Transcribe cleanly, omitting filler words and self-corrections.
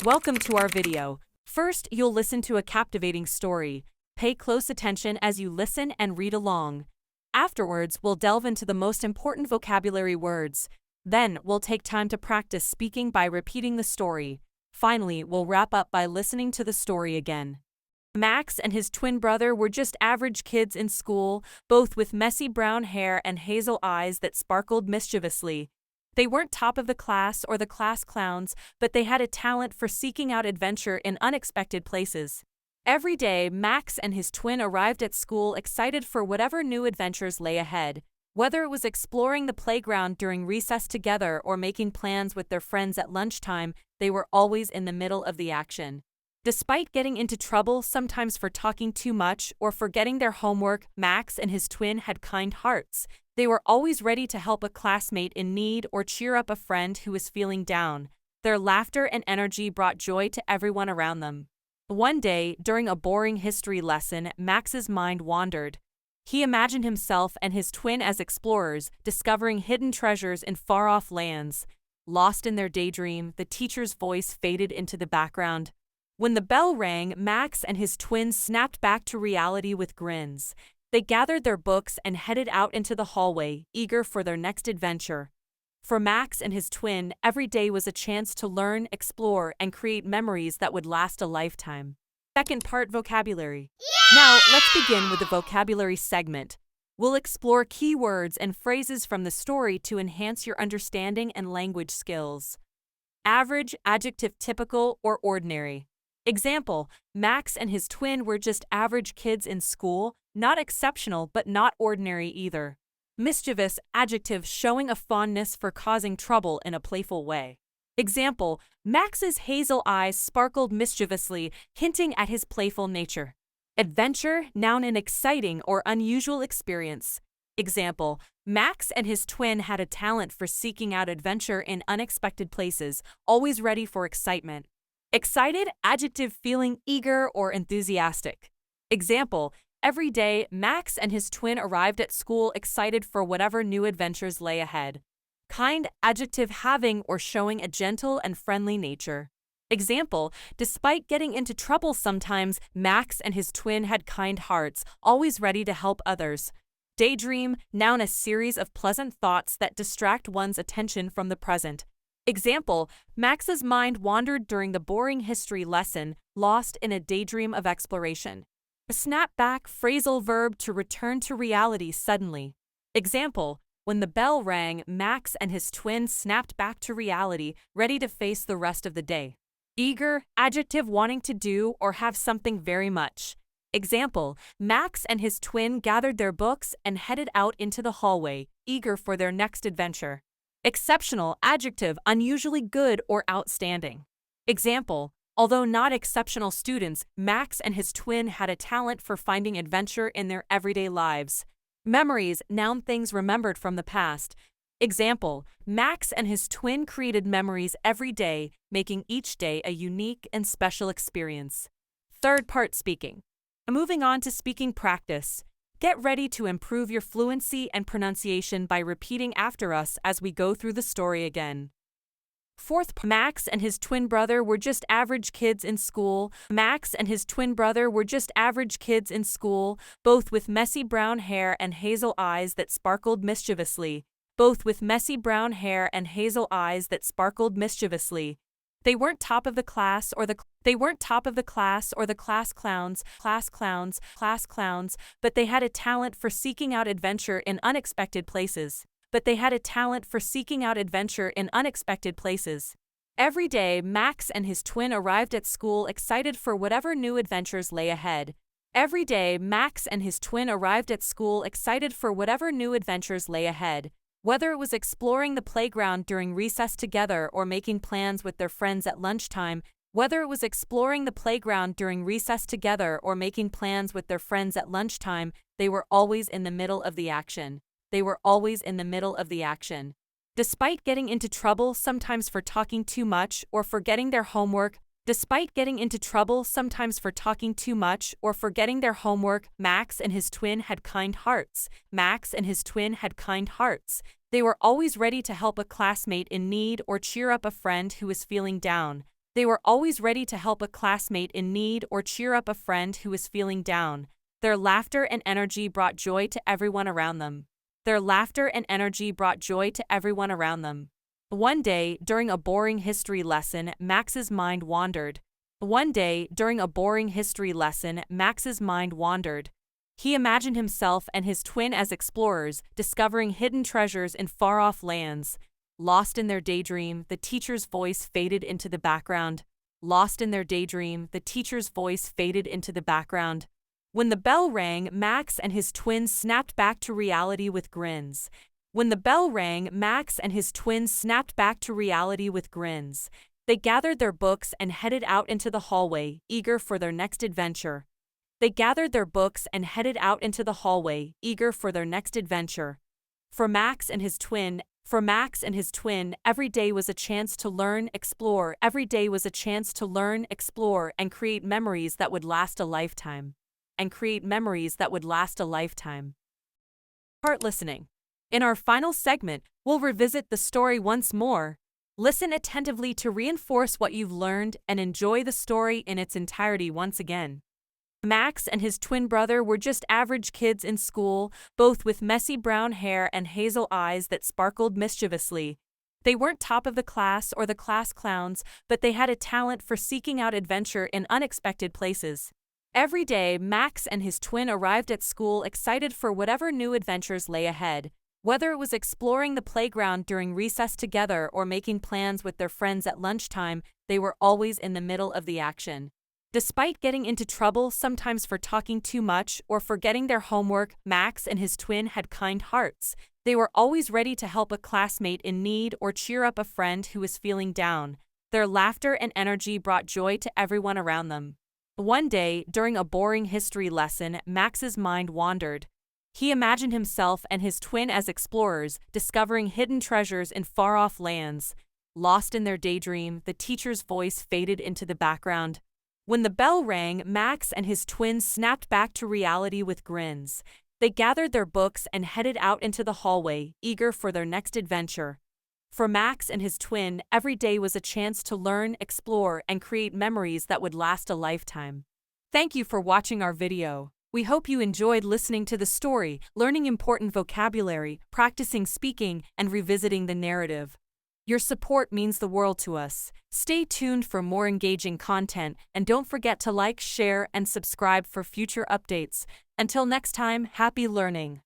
Welcome to our video. First, you'll listen to a captivating story. Pay close attention as you listen and read along. Afterwards, we'll delve into the most important vocabulary words. Then, we'll take time to practice speaking by repeating the story. Finally, we'll wrap up by listening to the story again. Max and his twin brother were just average kids in school, both with messy brown hair and hazel eyes that sparkled mischievously. They weren't top of the class or the class clowns, but they had a talent for seeking out adventure in unexpected places. Every day, Max and his twin arrived at school excited for whatever new adventures lay ahead. Whether it was exploring the playground during recess together or making plans with their friends at lunchtime, they were always in the middle of the action. Despite getting into trouble sometimes for talking too much or forgetting their homework, Max and his twin had kind hearts. They were always ready to help a classmate in need or cheer up a friend who was feeling down. Their laughter and energy brought joy to everyone around them. One day, during a boring history lesson, Max's mind wandered. He imagined himself and his twin as explorers, discovering hidden treasures in far-off lands. Lost in their daydream, the teacher's voice faded into the background. When the bell rang, Max and his twin snapped back to reality with grins. They gathered their books and headed out into the hallway, eager for their next adventure. For Max and his twin, every day was a chance to learn, explore, and create memories that would last a lifetime. Second part, vocabulary. Now, let's begin with the vocabulary segment. We'll explore key words and phrases from the story to enhance your understanding and language skills. Average, adjective typical, or ordinary. Example, Max and his twin were just average kids in school, not exceptional but not ordinary either. Mischievous, adjective showing a fondness for causing trouble in a playful way. Example, Max's hazel eyes sparkled mischievously, hinting at his playful nature. Adventure, noun an exciting or unusual experience. Example, Max and his twin had a talent for seeking out adventure in unexpected places, always ready for excitement. Excited, adjective feeling eager or enthusiastic. Example, every day, Max and his twin arrived at school excited for whatever new adventures lay ahead. Kind, adjective having or showing a gentle and friendly nature. Example, despite getting into trouble sometimes, Max and his twin had kind hearts, always ready to help others. Daydream, noun a series of pleasant thoughts that distract one's attention from the present. Example, Max's mind wandered during the boring history lesson, lost in a daydream of exploration. A snap back, phrasal verb to return to reality suddenly. Example, when the bell rang, Max and his twin snapped back to reality, ready to face the rest of the day. Eager, adjective wanting to do or have something very much. Example, Max and his twin gathered their books and headed out into the hallway, eager for their next adventure. Exceptional, adjective unusually good or outstanding. Example, although not exceptional students, Max and his twin had a talent for finding adventure in their everyday lives. Memories, noun things remembered from the past. Example, Max and his twin created memories every day, making each day a unique and special experience. Third part, speaking. Moving on to speaking practice. Get ready to improve your fluency and pronunciation by repeating after us as we go through the story again. Fourth, Max and his twin brother were just average kids in school. Max and his twin brother were just average kids in school, both with messy brown hair and hazel eyes that sparkled mischievously. Both with messy brown hair and hazel eyes that sparkled mischievously. They weren't top of the class or the class clowns, but they had a talent for seeking out adventure in unexpected places. Every day, Max and his twin arrived at school excited for whatever new adventures lay ahead. Every day, Max and his twin arrived at school excited for whatever new adventures lay ahead. Whether it was exploring the playground during recess together or making plans with their friends at lunchtime, they were always in the middle of the action. Despite getting into trouble sometimes for talking too much or forgetting their homework, Max and his twin had kind hearts. They were always ready to help a classmate in need or cheer up a friend who was feeling down. They were always ready to help a classmate in need or cheer up a friend who was feeling down. Their laughter and energy brought joy to everyone around them. Their laughter and energy brought joy to everyone around them. One day, during a boring history lesson, Max's mind wandered. One day, during a boring history lesson, Max's mind wandered. He imagined himself and his twin as explorers, discovering hidden treasures in far-off lands. Lost in their daydream, the teacher's voice faded into the background. Lost in their daydream, the teacher's voice faded into the background. When the bell rang, Max and his twins snapped back to reality with grins. When the bell rang, Max and his twins snapped back to reality with grins. They gathered their books and headed out into the hallway, eager for their next adventure. They gathered their books and headed out into the hallway, eager for their next adventure. For Max and his twin, every day was a chance to learn, explore. Every day was a chance to learn, explore, and create memories that would last a lifetime. Part listening. In our final segment, we'll revisit the story once more. Listen attentively to reinforce what you've learned and enjoy the story in its entirety once again. Max and his twin brother were just average kids in school, both with messy brown hair and hazel eyes that sparkled mischievously. They weren't top of the class or the class clowns, but they had a talent for seeking out adventure in unexpected places. Every day, Max and his twin arrived at school excited for whatever new adventures lay ahead. Whether it was exploring the playground during recess together or making plans with their friends at lunchtime, they were always in the middle of the action. Despite getting into trouble sometimes for talking too much or forgetting their homework, Max and his twin had kind hearts. They were always ready to help a classmate in need or cheer up a friend who was feeling down. Their laughter and energy brought joy to everyone around them. One day, during a boring history lesson, Max's mind wandered. He imagined himself and his twin as explorers, discovering hidden treasures in far-off lands. Lost in their daydream, the teacher's voice faded into the background. When the bell rang, Max and his twins snapped back to reality with grins. They gathered their books and headed out into the hallway, eager for their next adventure. For Max and his twin, every day was a chance to learn, explore, and create memories that would last a lifetime. Thank you for watching our video. We hope you enjoyed listening to the story, learning important vocabulary, practicing speaking, and revisiting the narrative. Your support means the world to us. Stay tuned for more engaging content, and don't forget to like, share, and subscribe for future updates. Until next time, happy learning!